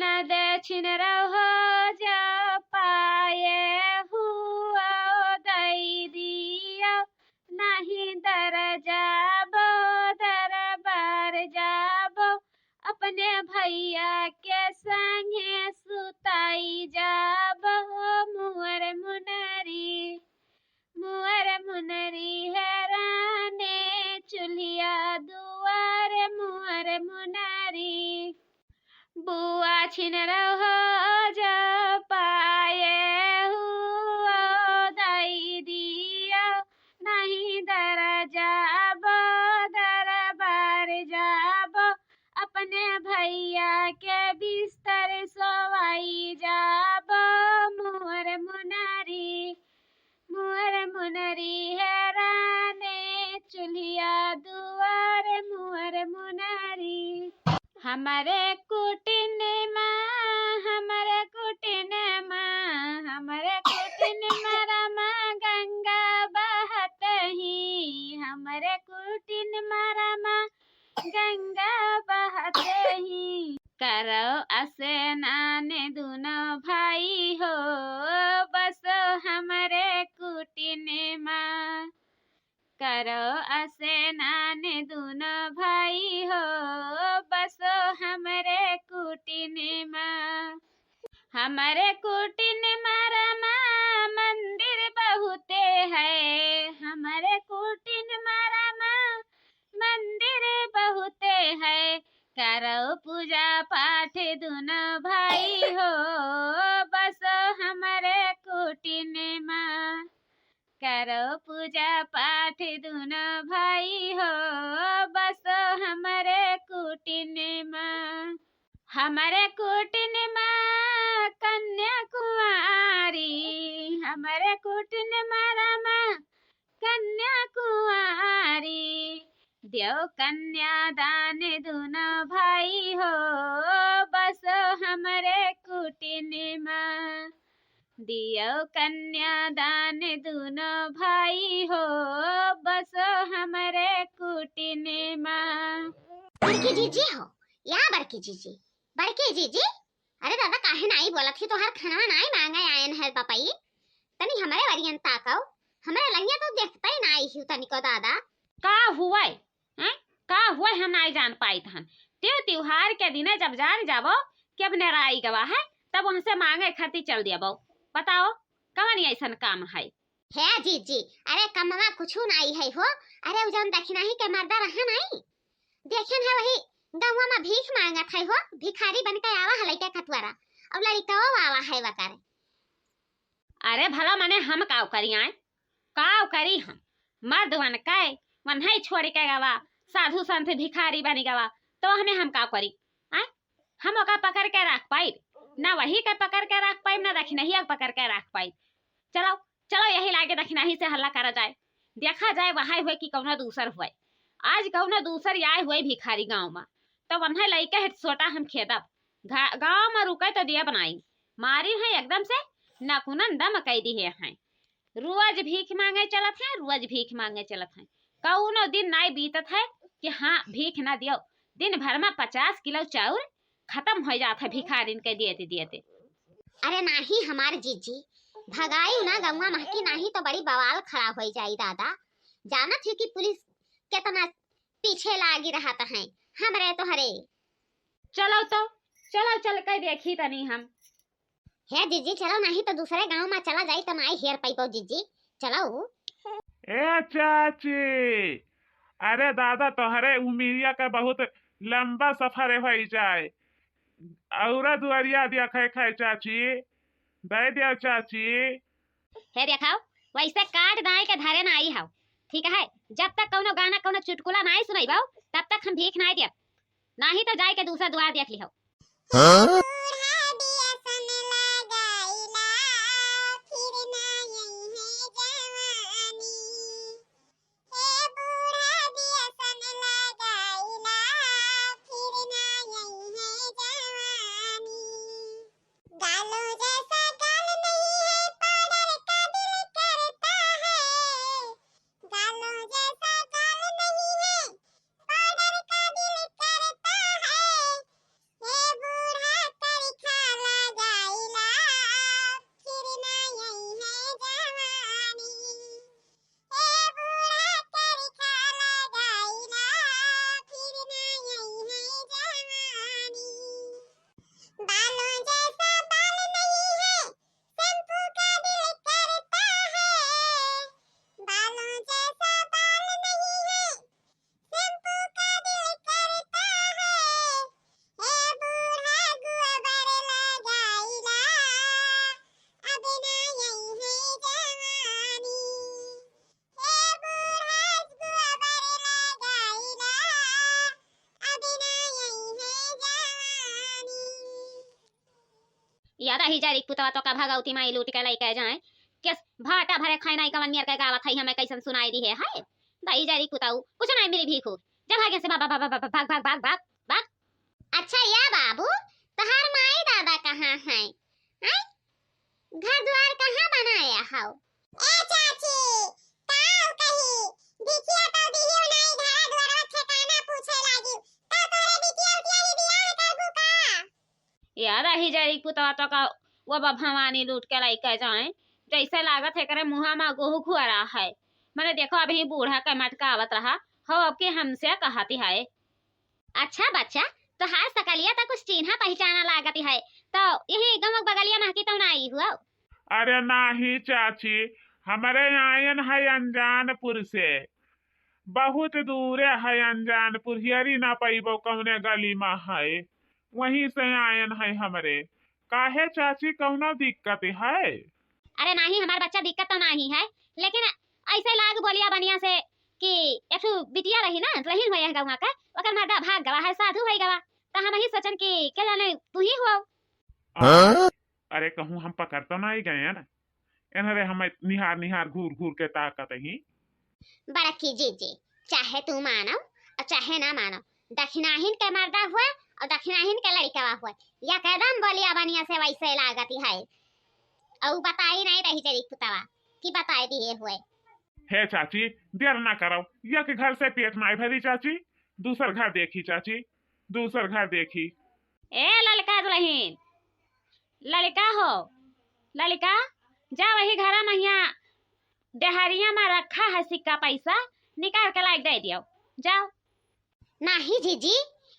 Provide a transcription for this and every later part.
न दक्षिण रहो जो पाए हुआ दई दिया नहीं दर जाबो दरबार जाबो अपने भैया के संगे सुताई जाबो मुअर मुनरी हैराने चुलिया दुआर मुअर मुनरी बुआ छिन रहो जो पाए हुआ दई दिया नहीं दर जाबो दरबार जाबो अपने भैया के बिस्तर सोवाई जाबो मुअर मुनरी हैराने चुलिया दुआर मुअर मुनरी हमारे कुटिन मारा गंगा बहत ही हमारे कुटिन मारा गंगा बहत ही करो स्नान दोनों भाई हो बस हमारे कुटिन माँ करो स्नान दोनों भाई हो बस हमारे कुटिन माँ हमारे कुटिन मारा मंदिर बहुते है हमारे कुटिन मारा मंदिर बहुते है करो पूजा पाठ दोनों भाई हो बस हमारे कुटिन माँ करो पूजा पाठ दोनों भाई हो बस हमारे कुटिन माँ हमारे कुटिन माँ कन्या कुंवारी हमारे कुटिन मारा कन्या कुंवारी देव कन्या दान दोनों भाई हो बस हमारे कुटिन माँ दियो कन्या दान दोनों भाई हो बस हमारे कुटिन माँ बड़की जीजी हो या बड़की जीजी अरे दादा काहे नाई बोला थी तो हर खाना नाई मांगा आयन है पापाई तनी हमारे वरियन ताकाओ हमारे लंगिया तो देखता ही नाई ही तनी को दादा का हुआ है का हुआ हम नहीं जान पाई थन त्योहार के दिन जब जान जाबो कि अब नराई गवा है तब वहां से मांगे खाती चल दिया बताओ कवन ऐसा काम है जीजी अरे कमवा कुछ नाई है हो अरे उजन दखिना ही के मर्दा रहा नहीं देखन है वही गाँव में भीख मांगत है हो भिखारी बन के आवा है लइका खतवारा अब लड़का आवा है वकर अरे भला मने हम काव करी आए काव करी हम मर्द वन काय वन है छोड़ के गवा साधु संत भिखारी बनी गवा तो हम काव करी आए हम ओका पकड़ के रख पाई ना वही के पकड़ के रख पाई ना दक्षिण ही पकड़ के रख पाई चलो चलो यही लागे दक्षिण ही से हल्ला करा जाए देखा जाए वहां हुए कि कौना दूसर हुए आज कौना दूसर आए हुए भिखारी गाँव में तो वहाँ लइका है छोटा हम खेदब गाँव में रुके तो दिया बनाई मारी है एकदम से नकुनन दम कह दी है रोज भीख मांगे चलत है कौनो दिन नाई बीतत है कि हाँ भीख ना दियो दिन भर में 50 किलो चाउर खत्म हो जाता है भिखारिन के दिए अरे नाही हमार जीजी भगाई ना गंगा महकी नहीं तो बड़ी बवाल खड़ा हो जाई दादा जानत है कि पुलिस कितना पीछे लागी रहता है हमरे तो हरे चलो चल के देखी तनी हम है जीजी चलो नहीं तो दूसरे गांव में चला जाई तो नाई हेर पाइबो जीजी चलो ए चाची अरे दादा तोहरे उमिरिया का बहुत लंबा सफर हो जाए औरा दुआरिया दिया खाए चाची दे दिया चाची हे देखाओ वैसे काट दाई के धरे ना आई हाउ ठीक है जब तक कौनो गाना कौनो चुटकुला नहीं सुनाई बाऊ तब तक हम भीख नहीं दिया नहीं तो जाए के दूसरा द्वार देख लिहो हाँ? याद ही जारी पुतवा तो का भगवती माई लूट के लेके जाए केस भाटा भरे खाई नहीं कवन मेर के गावत है हमें कैसन सुनाई दी है दही जारी पुताऊ कुछ नहीं मिली भीखू जब आगे से बाबा बाबा भाग भाग भाग भाग भाग। अच्छा या बाबू तहार माई दादा कहाँ हैं? हैं? घर द्वार कहाँ बनाया हो? ए चाची ताऊ कही बिटिया तो दिहियो नहीं घर द्वार ठिकाना पूछे लागी तो तोरे बिटिया उटिया बियाह करबू का? याद ही जारी पुतवा तो का वो भवानी लूट के लेके जाए जैसे लागत है करे मुहा में गोहू खुआ रहा है मैंने देखो अभी बूढ़ा का मटका आवत रहा हो अब के हमसे कहती है। अच्छा बच्चा तो हार सकलिया तो कुछ चिन्हा पहचाना लागती है तो यही गमक बगलिया महकी तो नहीं हुआ? अरे नाही चाची, हमारे आयन है अनजानपुर से, बहुत दूरे है अनजानपुर, हियरी ना पैबो कौने गली में है, वहीं से आयन है हमरे। काहे चाची कौनो दिक्कत है? अरे नहीं हमारा बच्चा दिक्कत तो नहीं है लेकिन ऐसे लाग बोलिया बनिया से कि एक बिटिया रही ना रही हुई है गाँव का ओकर मर्दा भाग गवा है साधु हो गवा तो हम ही सोचन कि क्या जाने तू ही हुआ। अरे कहूँ हम पकड़ तो नहीं गए ना, इन्हरे हम निहार निहार घूर घूर के ताकत ही। बड़ा कीजिए चाहे तू मानो और चाहे ना मानो दक्षिणाहीन के मर्दा हुआ और दक्षिणाहीन के लड़का हुआ या कदम बोलिया बनिया से वैसे लागती है और बताई नहीं रही तेरी पुतवा कि बताई दिए हुए। हे चाची देर ना करो, या के घर से पेट माई भरी चाची, दूसर घर देखी चाची, दूसर घर देखी। ए लड़का दुल्हन लड़का हो लड़का जा वही घर में यहाँ डेहरिया में रखा है सिक्का पैसा निकाल के लाइक दे दियो जाओ। नहीं जीजी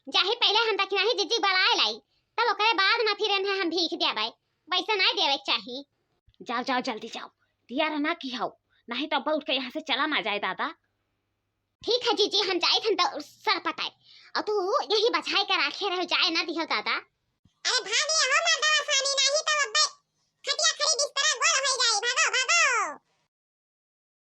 जाही पहले हम दक्षिणाही जीजी बढ़ाए लाई तब ओकरे बाद में फिर इन्हें हम भीख देबै वैसे नहीं देवे चाहिए। जाओ जाओ जल्दी जाओ दिया ना की हो नहीं तो उठ के यहाँ से चला ना जाए दादा। ठीक है जीजी हम जाए थे तो सर पटाए और तू यही बचाए कर आखे रह जाए ना दियो दादा। अरे